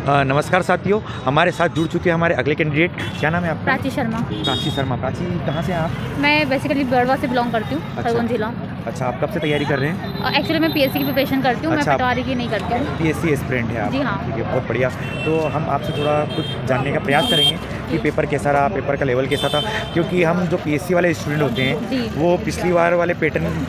नमस्कार साथियों, हमारे साथ जुड़ चुके हैं हमारे अगले कैंडिडेट। क्या नाम है आपका? प्राची शर्मा। प्राची शर्मा। प्राची कहाँ से हैं आप? मैं बेसिकली बड़वा से बिलोंग करती हूँ, खरगोन जिला। अच्छा, आप कब से तैयारी कर रहे हैं? एक्चुअली मैं पीएससी की प्रिपरेशन करती हूँ। अच्छा, मैं पटवारी की नहीं करती हूँ। पीएससी एस्पिरेंट है आप? जी हाँ। ठीक है, बहुत बढ़िया। तो हम आपसे थोड़ा कुछ जानने का प्रयास करेंगे कि पेपर कैसा रहा, पेपर का लेवल कैसा था, क्योंकि हम जो पीएससी वाले स्टूडेंट होते हैं वो पिछली बार वाले पैटर्न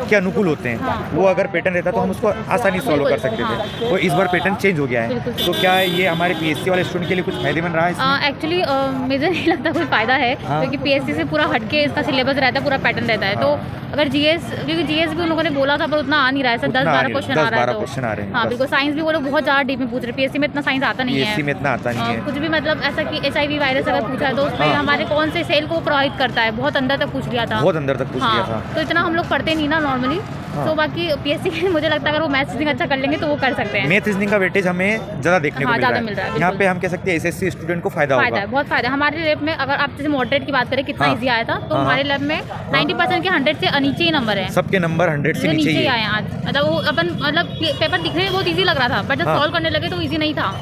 के अनुकूल होते हैं। हाँ। वो अगर पैटर्न रहता तो हम उसको आसानी सॉल्व कर सकते थे। तो इस बार पैटर्न चेंज हो गया है, तो क्या ये हमारे पीएससी वाले स्टूडेंट के लिए कुछ फायदेमंद रहा है? एक्चुअली मुझे नहीं लगता कोई फ़ायदा है, क्योंकि पीएससी से पूरा हटके इसका सिलेबस रहता है, पूरा पैटर्न रहता है। तो अगर जीएस, क्योंकि जीएस भी उन लोगों ने बोला था पर उतना आ नहीं रहा है, सर 10-12 क्वेश्चन आ रहा है। तो हाँ बिल्कुल, साइंस भी वो लोग बहुत ज़्यादा डीप में पूछ रहे हैं। पीएससी में इतना साइंस आता नहीं है, पीएससी में इतना आता नहीं है। कुछ भी मतलब ऐसा कि HIV वायरस अगर पूछा है तो उसमें हमारे कौन से सेल को प्रभावित करता है, बहुत अंदर तक पूछ लिया था। बहुत अंदर तक पूछ लिया था। तो इतना हम लोग पढ़ते नहीं ना नॉर्मली। तो बाकी पीएससी के मुझे लगता है अगर वो मैथ्स रीजनिंग अच्छा कर लेंगे तो वो कर सकते हैं। मैथ रीजनिंग का वेटेज हमें ज़्यादा देखने को मिल रहा है। यहाँ पे हम कह सकते हैं एसएससी स्टूडेंट को फायदा है, बहुत फायदा। हमारे लैब में अगर आप जैसे मॉडरेट की बात करें कितना इजी आया था, तो हमारे लैब में 90% के 100 से नीचे ही नंबर है। सबके नंबर 100 से नीचे ही आए आज। मतलब वो अपन मतलब पेपर दिखने में बहुत इजी लग रहा था, बट जब सॉल्व करने लगे तो इजी नहीं था।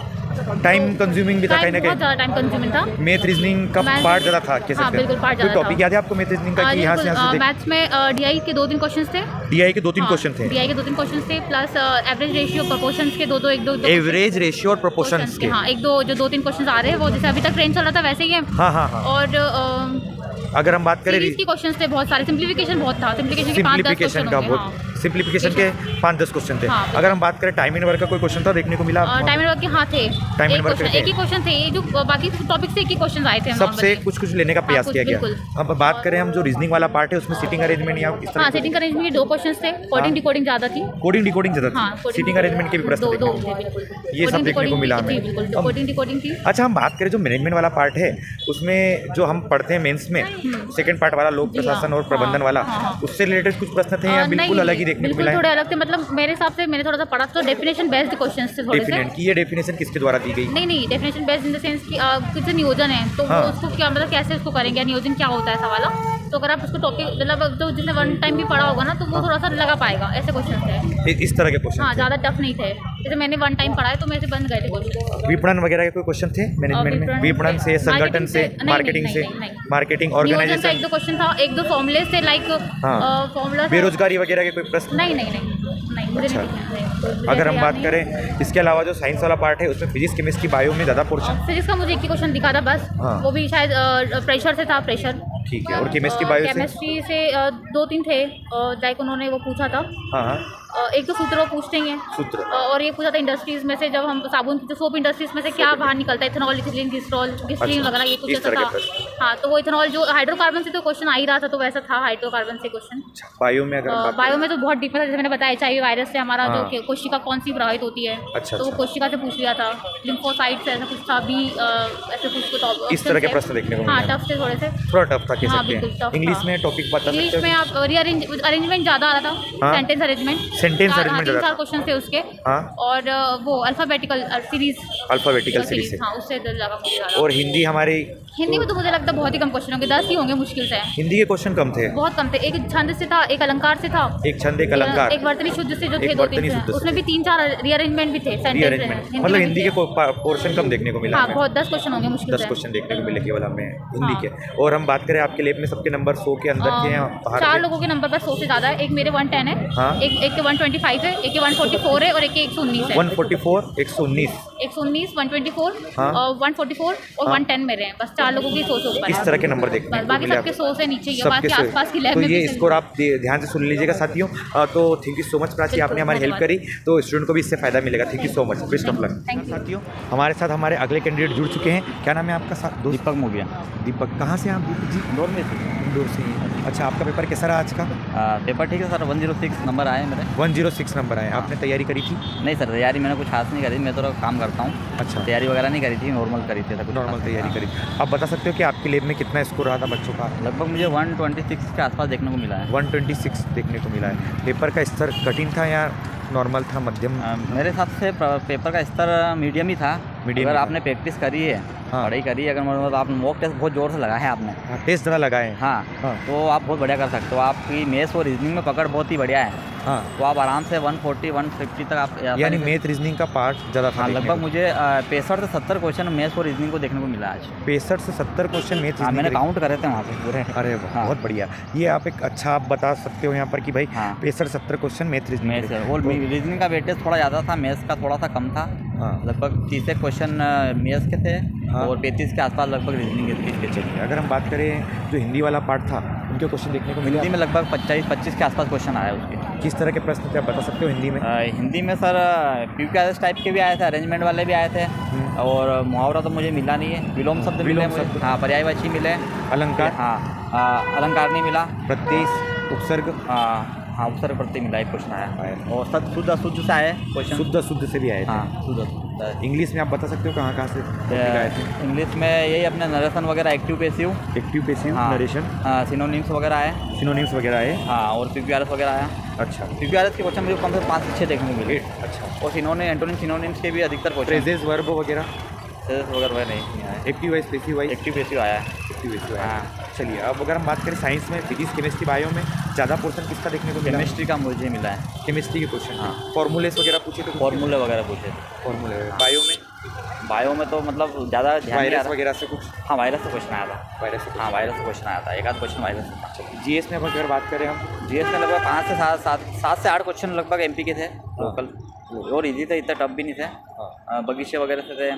टाइम कंज्यूमिंग भी था, कहीं ना कहीं ज़्यादा टाइम कंज्यूमिंग था। मैथ रीजनिंग का पार्ट ज़्यादा था। कैसे? हाँ बिल्कुल, पार्ट ज़्यादा था। टॉपिक याद है आपको मैथ रीजनिंग का कि यहाँ से मैथ्स में डीआई के 2-3 क्वेश्चन थे। डीआई के 2-3 क्वेश्चन थे। डीआई के 2-3 क्वेश्चन थे, प्लस एवरेज रेशियो, प्रोपोर्शंस के 2-2 1-2 एवरेज रेशियो और प्रोपोर्शंस के। हाँ, 1-2 जो 2-3 क्वेश्चन आ रहे हैं वो जैसे अभी तक ट्रेंड चल रहा था वैसे ही है। हाँ। और अगर हम बात करें सीरीज के क्वेश्चंस थे बहुत सारे, सिंप्लीफिकेशन बहुत था। सिंप्लीफिकेशन के 5-10 क्वेश्चन होंगे। सिंप्लीफिकेशन के 5-10 क्वेश्चन थे। अगर हम बात करें टाइम इन वर्क का कोई क्वेश्चन था देखने को मिला? टाइम इन वर्क के थे। टाइम इन वर्क एक ही क्वेश्चन थे, जो बाकी टॉपिक से एक ही क्वेश्चन आए थे। सबसे कुछ लेने का प्रयास किया गया। अब बात करें हम जो रीजनिंग वाला पार्ट है उसमें सीटिंग अरेंजमेंट या इस तरह सीटिंग अरेंजमेंट के 2 क्वेश्चन थे। कोडिंग डिकोडिंग ज़्यादा थी। कोडिंग डिकोडिंग ज़्यादा थी। सीटिंग अरेंजमेंट के भी प्रश्न ये सब देखने को मिला हमें। कोडिंग डिकोडिंग थी। अच्छा, हम बात करें जो मैनेजमेंट वाला पार्ट है उसमें जो हम पढ़ते हैं मेंस में, सेकंड पार्ट वाला लोक प्रशासन और प्रबंधन वाला, उससे रिलेटेड कुछ प्रश्न थे या बिल्कुल अलग ही देखने को मिला? थोड़े अलग थे। मतलब मेरे हिसाब से मैंने थोड़ा सा पढ़ा तो डेफिनेशन बेस्ड क्वेश्चंस थे थोड़े से। कि ये डेफिनेशन किसके द्वारा दी गई? नहीं, definition based in the sense कि कुछ नियोजन है तो वो उसको क्या मतलब कैसे उसको करेंगे, नियोजन क्या होता है ऐसा वाला। तो अगर आप उसको टॉपिक मतलब तो जिसने वन टाइम भी पढ़ा होगा ना तो वो थोड़ा सा लगा पाएगा, ऐसे क्वेश्चन थे। इस तरह के क्वेश्चन? हाँ, ज़्यादा टफ नहीं थे। जैसे मैंने वन टाइम पढ़ा है तो मेरे से बन गए थे क्वेश्चन। विपणन वगैरह के कोई क्वेश्चन थे मैनेजमेंट में? विपणन से, संगठन से, मार्केटिंग से, मार्केटिंग ऑर्गेनाइजेशन? 1-2 क्वेश्चन था, 1-2 फॉर्मूले से, लाइक फॉर्मूला। बेरोजगारी वगैरह के कोई प्रश्न? नहीं। अच्छा, अगर हम बात करें इसके अलावा जो साइंस वाला पार्ट है उसमें फिजिक्स, केमिस्ट्री, बायो में ज़्यादा पोर्शन? फिजिक्स का मुझे एक ही क्वेश्चन दिखा था बस। वो भी शायद प्रेशर से था, प्रेशर। ठीक है। और केमिस्ट्री, बायो से? केमिस्ट्री से 2-3 थे, लाइक उन्होंने वो पूछा था। हाँ। 1-2 सूत्र वो पूछते हैं सूत्र। और ये पूछा था इंडस्ट्रीज में से, जब हम साबुन की सोप इंडस्ट्रीज में से क्या बाहर निकलता है, इथेनॉल, इथिलीन, ग्लिसरॉल वगैरह, ये कुछ ऐसा था। हाँ, तो वो इथेनॉल जो हाइड्रोकार्बन से तो क्वेश्चन आ ही रहा था, तो वैसा था हाइड्रोकार्बन से क्वेश्चन। बायो में अगर बायो में तो बहुत डीप था, जैसे मैंने बताया HIV वायरस से हमारा जो कोशिका कौन सी प्रभावित होती है, तो वो कोशिका से पूछ लिया था। लिम्फोसाइट से ऐसा कुछ था भी, ऐसे कुछ इस तरह के प्रश्न देखने को मिले। हाँ, टफ थे थोड़े से, थोड़ा टफ था कह सकते हैं। इंग्लिश में टॉपिक बता सकते हैं? इंग्लिश में आप अरेंजमेंट ज़्यादा आ रहा था। सेंटेंस अरेंजमेंट 3-4 क्वेश्चन थे उसके। और वो अल्फाबेटिकल सीरीज, हाँ, उससे लगा मुझे ज़्यादा। और हिंदी हमारी? हिंदी में तो मुझे लगता है बहुत ही कम क्वेश्चन होंगे, 10 ही होंगे मुश्किल से। हिंदी के क्वेश्चन कम थे? बहुत कम थे। एक छंद से था, एक अलंकार से था। एक छंद, एक अलंकार, एक वर्तनी शुद्ध से जो थे 2-3, उसमें भी 3-4 रीअरेंजमेंट भी थे। मतलब हिंदी के पोर्शन कम देखने को मिला। हाँ, बहुत 10 क्वेश्चन होंगे मुश्किल से। 10 क्वेश्चन देखने को मिले केवल हमें हिंदी के। और हम बात करें आपके लैब में सबके नंबर 100 के अंदर के हैं? 4 लोगों के नंबर पर 100 से ज़्यादा है। एक मेरे 110 है, एक के 125 है, एक के 144 है और एक के 119 है। 144, 119, 124, 144 और 110 मेरे हैं। बस 4 लोगों की 100 से ऊपर। इस तरह के नंबर देखने को मिले। बाकी सबके 100 से नीचे ही है, बाकी आसपास की लैब में। तो ये स्कोर आप ध्यान से सुन लीजिएगा साथियों। तो thank you so much Prachi, आपने हमारी हेल्प करी, तो स्टूडेंट को भी इससे फायदा मिलेगा। Thank you so much, best of luck. साथियों, हमारे साथ हमारे अगले कैंडिडेट जुड़ चुके हैं। क्या नाम है आपका? दीपक मोगिया। दीपक, कहाँ से आप? दीपक जी इंदौर में से। इंदौर से। अच्छा, आपका पेपर कैसा रहा आज का? पेपर ठीक है सर, 106 नंबर आए मेरे। 106 नंबर आए। आपने तैयारी करी थी? नहीं सर, तैयारी मैंने कुछ खास नहीं करी, मैं तो काम करता हूँ। अच्छा, तैयारी वगैरह नहीं करी थी, नॉर्मल करी थी। नॉर्मल तैयारी करी। आप बता सकते हो कि आपके लैब में कितना स्कोर रहा था बच्चों का? लगभग मुझे 126 के आसपास देखने को मिला है। 126 देखने को मिला है। पेपर का स्तर कठिन था या नॉर्मल था, मध्यम? मेरे हिसाब से पेपर का स्तर मीडियम ही था। अगर आपने प्रैक्टिस करी है हाँ। पढ़ाई करी अगर मतलब आप मॉक टेस्ट बहुत ज़ोर से लगा है आपने, टेस्ट ज़्यादा लगाए। हाँ, तो आप बहुत बढ़िया कर सकते हो। आपकी मैथ्स और रीजनिंग में पकड़ बहुत ही बढ़िया है। हाँ, तो आप आराम से 140 150 तक आप यानी मैथ रीजनिंग का पार्ट ज़्यादा था। हाँ, लगभग मुझे 65 से 70 क्वेश्चन मैथ्स और रीजनिंग को देखने को मिला आज। 65 से 70 क्वेश्चन मैथ। हाँ, मैंने काउंट करे थे वहाँ पे पूरे। अरे हाँ। बहुत बढ़िया। ये आप एक अच्छा आप बता सकते हो यहाँ पर कि भाई 65-70 क्वेश्चन मैथ रीजनिंग। मैथ्स और रीजनिंग का वेटेज थोड़ा ज़्यादा था, मैथ्स का थोड़ा सा कम था। हाँ, लगभग 30 क्वेश्चन मैथ्स के थे। हाँ। और 35 के आसपास लगभग रीजनिंग के थे। चलिए अगर हम बात करें जो हिंदी वाला पार्ट था उनके क्वेश्चन देखने को मिले। हिंदी में लगभग 25 के आसपास क्वेश्चन आया उसके। किस तरह के प्रश्न थे आप बता सकते हो हिंदी में? हिंदी में सर PQRS टाइप के भी आए थे, अरेंजमेंट वाले भी आए थे। और मुहावरा तो मुझे मिला नहीं है। विलोम शब्द मिले मुझे। हाँ, पर्यायवाची मिले। अलंकार? हाँ, अलंकार नहीं मिला। प्रत्यय, उपसर्ग? हाँ, उपसर्ग प्रत्यय मिला, एक क्वेश्चन आया। और शुद्ध से आए क्वेश्चन। शुद्ध से भी आए थे। हाँ, शुद्ध। इंग्लिश में आप बता सकते हो कहाँ से टॉपिक आए थे? इंग्लिश में यही अपने नरेशन वगैरह, एक्टिव पैसिव, नरेशन, सिनोनिम्स वगैरह आए। सिनोनिम्स वगैरह आए। हाँ, और PQRS वगैरह आया। अच्छा, PQRS के क्वेश्चन मुझे कम से 5 से 6 देखने को मिले। अच्छा, और सिनोनिम्स के भी अधिकतर क्वेश्चन। फ्रेजेस, वर्ब वगैरह? फ्रेजेस वगैरह नहीं आया। Active voice, passive wise? Active passive आया। एक्टिव पैसिव आया। चलिए अब अगर हम बात करें साइंस में फिजिक्स, केमिस्ट्री, बायो में ज़्यादा पोर्शन किसका देखने को मिला? केमिस्ट्री का मुझे मिला है। केमिस्ट्री के क्वेश्चन। हाँ। फॉर्मूलेस वगैरह पूछे तो? फॉर्मूले वगैरह पूछे। फॉर्मूले। बायो में? बायो में तो मतलब ज़्यादा वायरस वगैरह से कुछ? हाँ, वायरस से क्वेश्चन आया था। वायरस से? हाँ, वायरस से क्वेश्चन आया था। एक आध क्वेश्चन वायरस से था। GS में अगर बात करें हम, GS में लगभग 5 से 7 से 8 क्वेश्चन लगभग MP के थे लोकल। और इजी थे, इतना टफ भी नहीं थे। बगीचे वगैरह से थे,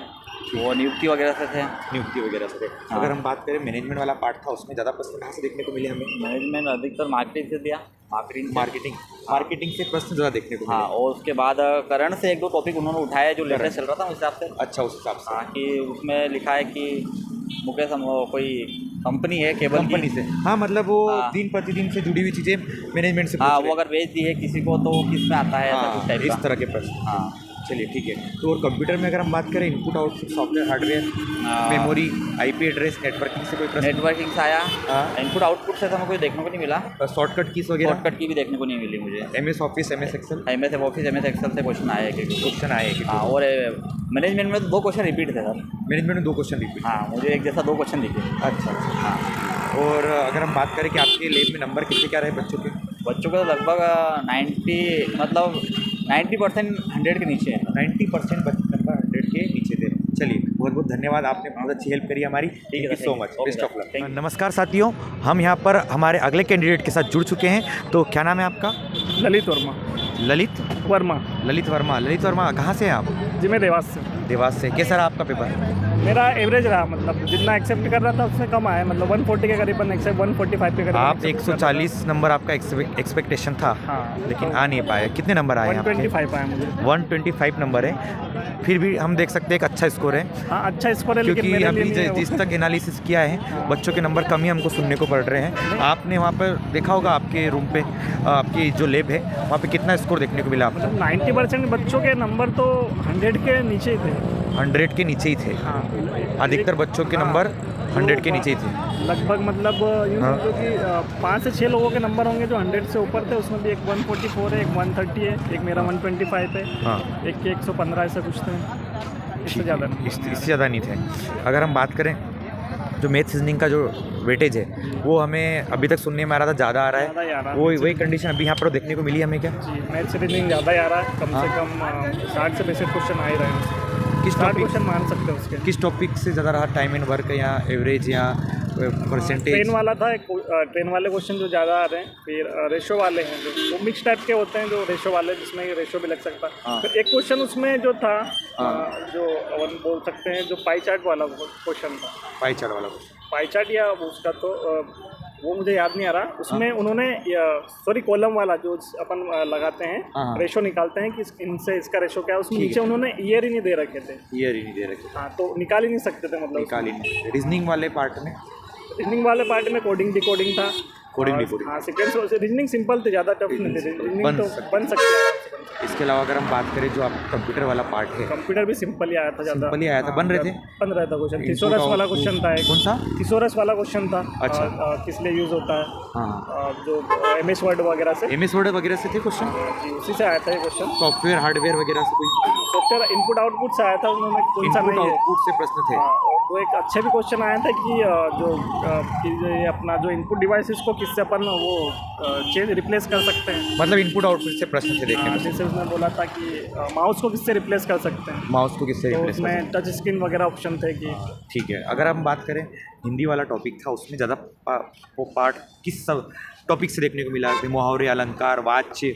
वो नियुक्ति वगैरह से थे। नियुक्ति वगैरह से थे। अगर हम बात करें मैनेजमेंट वाला पार्ट था उसमें ज़्यादा प्रश्न कहाँ से देखने को मिले हमें? मैनेजमेंट अधिकतर मार्केटिंग से दिया। मार्केटिंग से प्रश्न ज़्यादा देखने को मिले। हाँ, और उसके बाद करंट से 1-2 टॉपिक उन्होंने उठाया जो लेटेस्ट चल रहा था उस हिसाब से। अच्छा, उस हिसाब से। हाँ, कि उसमें लिखा है कि मुकेश कोई कंपनी है केबल कंपनी से। हाँ, मतलब वो दिन प्रतिदिन से जुड़ी हुई चीज़ें मैनेजमेंट से। हाँ, वो अगर बेच दी है किसी को तो किस में आता है, ऐसा कुछ टाइप का। इस तरह के प्रश्न। हाँ, चलिए ठीक है। तो और कंप्यूटर में अगर हम बात करें input output, software hardware, memory, IP address, networking से कोई प्रश्न? नेटवर्किंग से आया। इनपुट आउटपुट से तो हमें कोई देखने को नहीं मिला। शॉर्टकट कीज वगैरह? शॉर्टकट की भी देखने को नहीं मिली मुझे। MS office, MS Excel? MS office, MS Excel से क्वेश्चन आए एक क्वेश्चन आए। हाँ, और मैनेजमेंट में तो 2 क्वेश्चन रिपीट थे सर। मैनेजमेंट में 2 क्वेश्चन रिपीट? हाँ, मुझे एक जैसा 2 क्वेश्चन दिखे। अच्छा। हाँ, और अगर हम बात करें कि आपके लैब में नंबर कितने क्या रहे बच्चों के? बच्चों का लगभग 90% 100 के नीचे है। 90% नंबर 100 के नीचे थे। चलिए बहुत बहुत धन्यवाद, आपने बहुत अच्छी हेल्प करी हमारी। Thank you so much. Best of luck. नमस्कार साथियों, हम यहाँ पर हमारे अगले कैंडिडेट के साथ जुड़ चुके हैं। तो क्या नाम है आपका? ललित वर्मा। ललित वर्मा कहाँ से हैं आप? जी, मैं देवास से। देवास से। कैसा रहा आपका पेपर? मेरा एवरेज रहा, मतलब जितना एक्सेप्ट कर रहा था उससे कम आया, मतलब 140 के करीबन एक्सेप्ट, 145 के करीबन। आप 140 नंबर आपका एक्सपेक्टेशन था। हाँ, लेकिन आ नहीं पाए। कितने नंबर आए? 125 आया मुझे। 125 नंबर है, फिर भी हम देख सकते हैं एक अच्छा स्कोर है। हाँ, अच्छा स्कोर है, लेकिन क्योंकि मेरे अभी लिए नहीं है जिस तक एनालिसिस किया है बच्चों के नंबर कम ही हमको सुनने को पड़ रहे हैं। आपने वहाँ पर देखा होगा आपके रूम पे, आपकी जो लैब है वहाँ पे कितना स्कोर देखने को मिला आपको? 90% बच्चों के नंबर तो 100 के नीचे ही थे। 100 के नीचे ही थे। हाँ, अधिकतर बच्चों के नंबर 100 के नीचे ही थे लगभग। मतलब यूँ समझो कि 5 से 6 लोगों के नंबर होंगे जो 100 से ऊपर थे। उसमें भी एक 144 है, एक 130 है, एक मेरा 125 है। हाँ, एक के 115 ऐसा कुछ थे। इससे ज़्यादा नहीं। इससे ज़्यादा नहीं थे। अगर हम बात करें जो मैथ रीजनिंग का जो वेटेज है वो हमें अभी तक सुनने में आ रहा था ज़्यादा आ रहा है, वही कंडीशन अभी यहाँ पर देखने को मिली हमें क्या? जी, मैथ रीजनिंग ज़्यादा ही आ रहा है। कम से कम 60 से 65 क्वेश्चन आ ही रहे हैं। किस 60 क्वेश्चन मान सकते हैं उसके। किस टॉपिक से ज़्यादा रहा? टाइम एंड वर्क या एवरेज या परसेंटेज? ट्रेन वाला था, ट्रेन वाले क्वेश्चन जो ज़्यादा आ रहे हैं। फिर रेशो वाले हैं जो वो मिक्स टाइप के होते हैं, जो रेशो वाले जिसमें रेशो भी लग सकता है। फिर एक क्वेश्चन उसमें जो था जो अपन बोल सकते हैं जो पाई चार्ट वाला क्वेश्चन था। पाई चार्ट वाला? पाई चार्ट या उसका तो वो मुझे याद नहीं आ रहा। उसमें उन्होंने सॉरी कॉलम वाला जो अपन लगाते हैं, रेशो निकालते हैं कि इनसे इसका रेशो क्या है, उसमें नीचे उन्होंने ईयर ही नहीं दे रखे थे। ईयर ही नहीं दे रखे? हाँ, तो निकाल ही नहीं सकते थे, मतलब निकाल ही नहीं। रीजनिंग वाले पार्ट में? रीजनिंग वाले पार्ट में कोडिंग डिकोडिंग था। कोडिंग। हाँ, सेकेंड रीजनिंग सिंपल थे, ज़्यादा टफ नहीं थे। रीजनिंग तो बन सकती है। इसके अलावा अगर हम बात करें जो आप कंप्यूटर वाला पार्ट है, कंप्यूटर भी सिंपल ही आया था, ज़्यादा सिंपल ही आया था। बन रहे थे? बन रहा था क्वेश्चन। थिसोरस वाला क्वेश्चन था एक। कौन सा? थिसोरस वाला क्वेश्चन था। अच्छा। किस लिए यूज़ होता है? हाँ, जो MS वर्ड वगैरह से। MS वर्ड वगैरह से थे क्वेश्चन? जी, उसी से आया था ये क्वेश्चन। सॉफ्टवेयर हार्डवेयर वगैरह से कोई? सॉफ्टवेयर इनपुट आउटपुट से आया था। उन्होंने कौन सा इनपुट नहीं है। आउटपुट से प्रश्न थे? हाँ, तो एक अच्छे भी क्वेश्चन आए थे कि कि ये अपना जो इनपुट डिवाइस इसको किससे अपन वो चेंज रिप्लेस कर सकते हैं। मतलब इनपुट आउटपुट से प्रश्न से देखने को। जैसे उसने बोला था कि माउस को किससे रिप्लेस कर सकते हैं, माउस को किससे तो रिप्लेस कर उसमें टच स्क्रीन वगैरह ऑप्शन थे कि ठीक है। अगर हम बात करें हिंदी वाला टॉपिक था, उसमें ज़्यादा वो पार्ट किस सब टॉपिक से देखने को मिला? मुहावरे, अलंकार, वाच्य,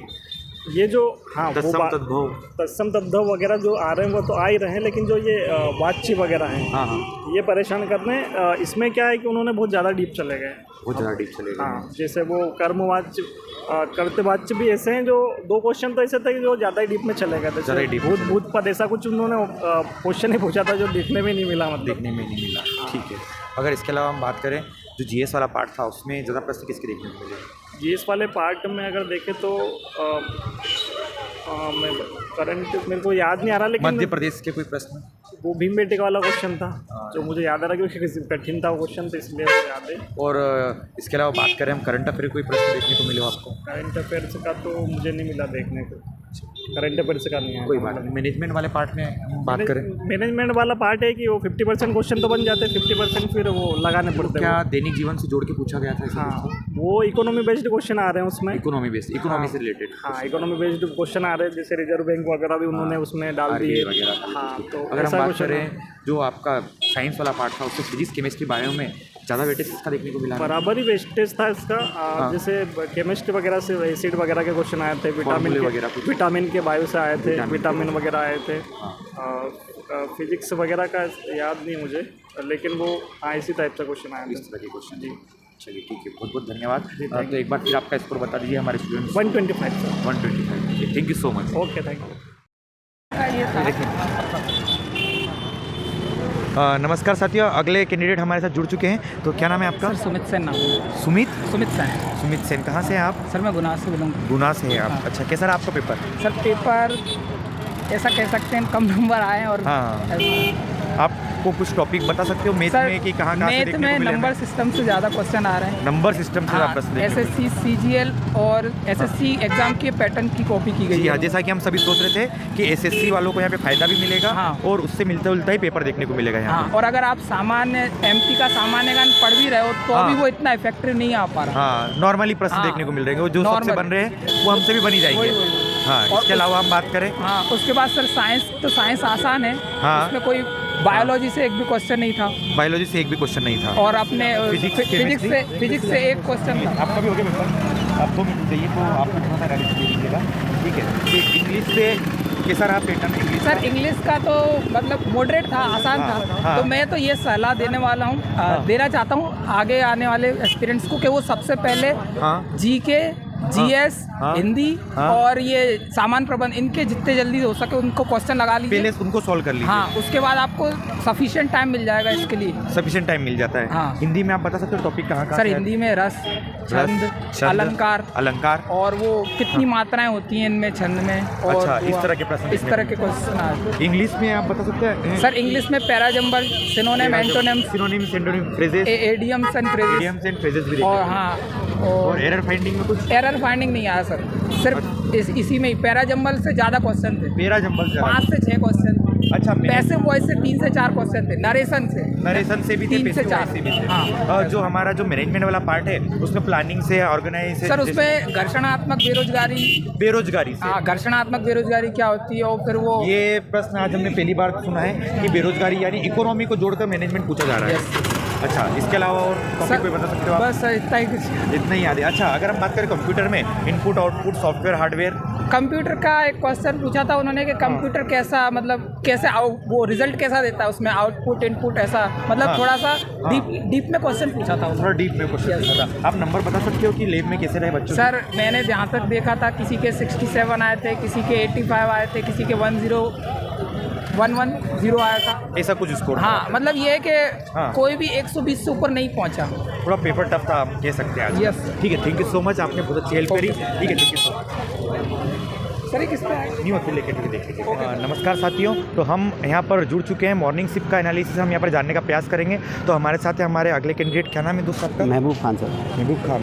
ये जो हाँ तत्सम तद्भव, तत्सम तद्भव वगैरह जो आ रहे हैं वो तो आ ही रहे हैं, लेकिन जो ये वाच्य वगैरह हैं हाँ हाँ ये परेशान कर रहे हैं। इसमें क्या है कि उन्होंने बहुत ज़्यादा डीप चले गए। बहुत ज़्यादा डीप चले गए। हाँ, जैसे वो कर्मवाच्य कर्तवाच्य भी ऐसे हैं, जो 2 क्वेश्चन तो ऐसे थे कि जो ज़्यादा ही डीप में चले गए थे। भूत भूत पद ऐसा कुछ उन्होंने क्वेश्चन ही पूछा था जो देखने में नहीं मिला, मतलब देखने में नहीं मिला। ठीक है। अगर इसके अलावा हम बात करें जो जीएस वाला पार्ट था, उसमें ज़्यादा प्रश्न किसके देखने को मिले? जीएस वाले पार्ट में अगर देखें तो मैं करंट मेरे को याद नहीं आ रहा, लेकिन मध्य प्रदेश के कोई प्रश्न? वो भीमबेटका वाला क्वेश्चन था जो मुझे याद आ रहा है, क्योंकि कठिन था वो क्वेश्चन, तो इसलिए मुझे याद है। और इसके अलावा बात करें हम करंट अफेयर, कोई प्रश्न देखने को मिले आपको? करंट अफेयर्स का तो मुझे नहीं मिला देखने को, करंट अफेयर्स का नहीं है। कोई बात नहीं। मैनेजमेंट वाले पार्ट में हम बात करें, मैनेजमेंट वाला पार्ट है कि वो 50% क्वेश्चन तो बन जाते हैं, 50% फिर वो लगाने पड़ते हैं। क्या दैनिक जीवन से जोड़ के पूछा गया था? हाँ, वो इकोनॉमी बेस्ड क्वेश्चन आ रहे हैं उसमें। इकोनॉमी बेस्ड, इकोनॉमी से रिलेटेड। हाँ, इकोनॉमी बेस्ड क्वेश्चन आ रहे हैं, जैसे रिजर्व बैंक वगैरह भी उन्होंने उसमें डाल दिए वगैरह। हाँ, तो अगर हम बात करें जो आपका साइंस वाला पार्ट था, उससे फिजिक्स, केमिस्ट्री, बायो में ज़्यादा वेटेज इसका देखने को मिला? बराबर ही वेस्टेज था इसका। जैसे केमिस्ट्री वगैरह से एसिड वगैरह के क्वेश्चन आए थे, विटामिन के बायो से आए थे, विटामिन वगैरह आए थे। फिजिक्स वगैरह का याद नहीं मुझे, लेकिन वो इसी टाइप का क्वेश्चन आया इस तरह के क्वेश्चन। जी चलिए ठीक है, बहुत बहुत धन्यवाद। तो एक बार फिर आपका स्कोर बता दीजिए हमारे students. 125 sir. 125। Thank you so much. Okay, thank you. नमस्कार साथियों, अगले कैंडिडेट हमारे साथ जुड़ चुके हैं। तो क्या नाम है आपका? सर सुमित सेन नाम है। सुमित सेन। सुमित सेन, कहाँ से हैं आप? सर मैं गुना से बिलोंग। गुना से हैं आप? अच्छा, कैसा रहा आपका पेपर? सर पेपर ऐसा कह सकते हैं कम नंबर आए और हाँ, आपको कुछ टॉपिक बता सकते हो मैथ में कि कहाँ से देखने को मिले? मैथ में नंबर सिस्टम से ज़्यादा क्वेश्चन आ रहे हैं। नंबर सिस्टम से ज़्यादा प्रश्न देखने को मिले। SSC CGL और SSC एग्जाम के पैटर्न की कॉपी की गई जी है। हाँ, जैसा कि हम सभी सोच रहे थे कि SSC वालों को यहाँ पे फ़ायदा भी मिलेगा और उससे मिलता जुलता ही पेपर देखने को मिलेगा यहाँ। हाँ, और अगर आप सामान्य MP का सामान्य ज्ञान पढ़ भी रहे हो तो अभी वो इतना इफेक्टिव नहीं आ पा रहा। हाँ, नॉर्मली प्रश्न देखने को मिल रहे हैं, जो सबसे बन रहे हैं वो हमसे भी बनी जाएंगे। हाँ, इसके अलावा हम बात करें, हाँ, उसके बाद सर साइंस आसान है। हाँ, उसमें कोई बायोलॉजी से एक भी क्वेश्चन नहीं था। बायोलॉजी से एक भी क्वेश्चन नहीं था। और अपने फिजिक्स से एक क्वेश्चन था। आपका भी हो गया पेपर? आपको चाहिए तो आपको थोड़ा सा एनालिसिस दे दीजिएगा। ठीक है। इंग्लिश से कैसा रहा पैटर्न? इंग्लिश सर इंग्लिश का तो मतलब मॉडरेट था, आसान था। तो मैं तो ये सलाह देने वाला हूँ, देना चाहता हूँ आगे आने वाले एस्पिरेंट्स को कि वो सबसे पहले GK, GS, हिंदी और ये सामान्य प्रबंध, इनके जितने जल्दी हो सके उनको क्वेश्चन लगा लीजिए, पहले उनको सॉल्व कर लीजिए। हाँ, उसके बाद आपको सफिशिएंट टाइम मिल जाएगा इसके लिए। सफिशिएंट टाइम मिल जाता है। हाँ। हिंदी में आप बता सकते हो टॉपिक कहाँ सर हिंदी में रस, छंद, अलंकार और वो कितनी मात्राएं होती हैं इनमें छंद में, और अच्छा, इस तरह के प्रश्न, इस तरह के क्वेश्चन आते हैं। इंग्लिश में आप बता सकते हैं? सर इंग्लिश में parajumble, synonym, antonym, phrases, idioms and phrases भी। और हाँ, और एरर फाइंडिंग में कुछ? एरर फाइंडिंग नहीं आया सर, सिर्फ इसी में ही पैराजम्बल से ज़्यादा क्वेश्चन थे। पैराजम्बल 5 से 6 क्वेश्चन थे। अच्छा, पैसिव वॉइस से 3 से 4 क्वेश्चन थे। नरेशन से भी 3 से 4 से भी थे। हाँ। जो हमारा जो मैनेजमेंट वाला पार्ट है उसमें प्लानिंग से, ऑर्गेनाइजेशन, सर उसमें घर्षणात्मक बेरोजगारी से। हाँ, घर्षणात्मक बेरोजगारी क्या होती है, और फिर वो ये प्रश्न आज हमने पहली बार सुना है कि बेरोजगारी यानी इकोनॉमी को जोड़कर मैनेजमेंट पूछा जा रहा है। अच्छा, इसके अलावा और टॉपिक कोई बता सकते हो आप? बस इतना ही कुछ, इतना ही याद है। अच्छा, अगर हम बात करें कंप्यूटर में input output, software hardware, computer का एक क्वेश्चन पूछा था उन्होंने कि कंप्यूटर कैसा, मतलब कैसे वो रिजल्ट कैसा देता है, उसमें आउटपुट इनपुट ऐसा, मतलब थोड़ा सा डीप में क्वेश्चन पूछा था। थोड़ा डीप में क्वेश्चन पूछा था। आप नंबर बता सकते हो कि लैब में कैसे रहे बच्चों? सर मैंने जहाँ तक देखा था किसी के 67 आए थे, किसी के 85 आए थे, किसी के 110 आया था, ऐसा कुछ स्कोर। हाँ, मतलब ये है कि कोई भी 120 से ऊपर नहीं पहुंचा। थोड़ा पेपर टफ था आप कह सकते हैं आज। यस। ठीक है, थैंक यू सो मच, आपने बहुत अच्छी हेल्प करी। ठीक है, thank you so much. Sir ये किस पे है? न्यू अतुल्य अकेडमी देख लीजिए। नमस्कार साथियों, तो हम यहाँ पर जुड़ चुके हैं। मॉर्निंग शिफ्ट का एनालिसिस हम यहाँ पर जानने का प्रयास करेंगे। तो हमारे साथ है हमारे अगले कैंडिडेट, क्या नाम है दोस्त आपका? महबूब खान सर। महबूब खान।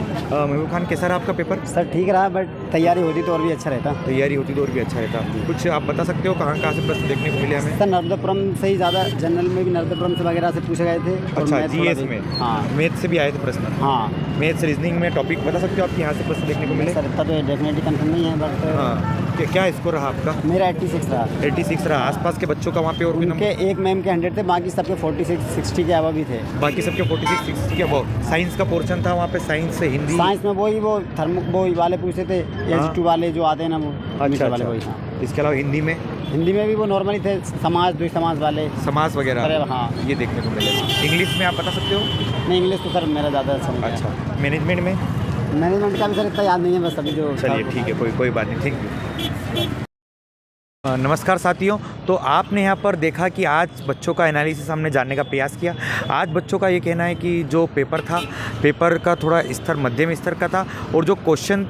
महबूब खान, कैसा रहा आपका पेपर? सर ठीक रहा, बट तैयारी होती तो और भी अच्छा रहता। तैयारी होती तो और भी अच्छा रहता। कुछ आप बता सकते हो कहाँ से प्रश्न देखने को मिले हमें? सर नर्मदापुरम से ही ज़्यादा, जनरल में भी नर्मदापुरम से वगैरह से पूछे गए थे। और अच्छा, मैथ जीएस थोड़ा भी- में? हाँ मैथ से भी आए थे प्रश्न? हाँ मैथ्स रीजनिंग में टॉपिक बता सकते हो आपके यहाँ से प्रश्न देखने को मिले? सर इतना तो डेफिनेटली कंफर्म नहीं है, बट हाँ, क्या स्कोर रहा आपका? मेरा 86 रहा। 86 रहा। आसपास के बच्चों का वहाँ पे और भी उनके नंबर? एक मैम के 100 थे, बाकी सबके 46 60 के अबव भी थे। बाकी सबके 46 60 के अबव। साइंस का पोर्शन था वहाँ पे, साइंस से हिंदी? साइंस में वो थर्मो वाले पूछे थे, एच 2 वाले जो आते हैं ना, वो मीटर वाले वही। हाँ इसके अलावा हिंदी में? हिंदी में भी वो नॉर्मली थे, समाज द्वि समाज वाले, समास वगैरह? अरे हाँ। ये देखने को मिले। इंग्लिश में आप बता सकते हो? नहीं इंग्लिश तो सर मेरा ज़्यादा अच्छा नहीं है। अच्छा, मैनेजमेंट में? मैनेजमेंट का भी सर इतना याद नहीं है, बस अभी जो। चलिए ठीक है, कोई बात नहीं, थैंक यू। नमस्कार साथियों, तो आपने यहाँ पर देखा कि आज बच्चों का एनालिसिस हमने जानने का प्रयास किया। आज बच्चों का ये कहना है कि जो पेपर था, पेपर का थोड़ा स्तर मध्यम स्तर का था, और जो क्वेश्चन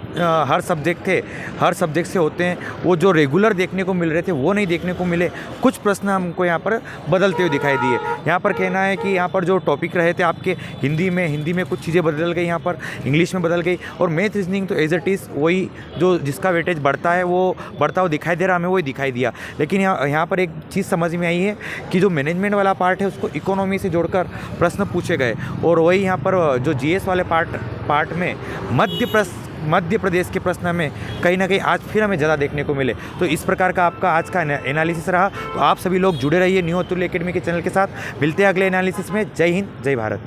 हर सब्जेक्ट से होते हैं, वो जो रेगुलर देखने को मिल रहे थे वो नहीं देखने को मिले। कुछ प्रश्न हमको यहाँ पर बदलते हुए दिखाई दिए। यहाँ पर कहना है कि यहाँ पर जो टॉपिक रहे थे आपके हिंदी में कुछ चीज़ें बदल गई, यहाँ पर इंग्लिश में बदल गई, और मैथ रीजनिंग तो एज इट इज़ वही जो जिसका वेटेज बढ़ता है वो बढ़ता हुआ दिखाई दे रहा, हमें वही दिखाई दिया। लेकिन यहाँ पर एक चीज़ समझ में आई है कि जो मैनेजमेंट वाला पार्ट है उसको इकोनॉमी से जोड़कर प्रश्न पूछे गए, और वही यहाँ पर जो जीएस वाले पार्ट में मध्य प्रदेश के प्रश्न हमें कहीं ना कहीं आज फिर हमें ज़्यादा देखने को मिले। तो इस प्रकार का आपका आज का एनालिसिस रहा। तो आप सभी लोग जुड़े रहिए न्यू अतुल्य अकेडमी के चैनल के साथ। मिलते हैं अगले एनालिसिस में। जय हिंद, जय भारत।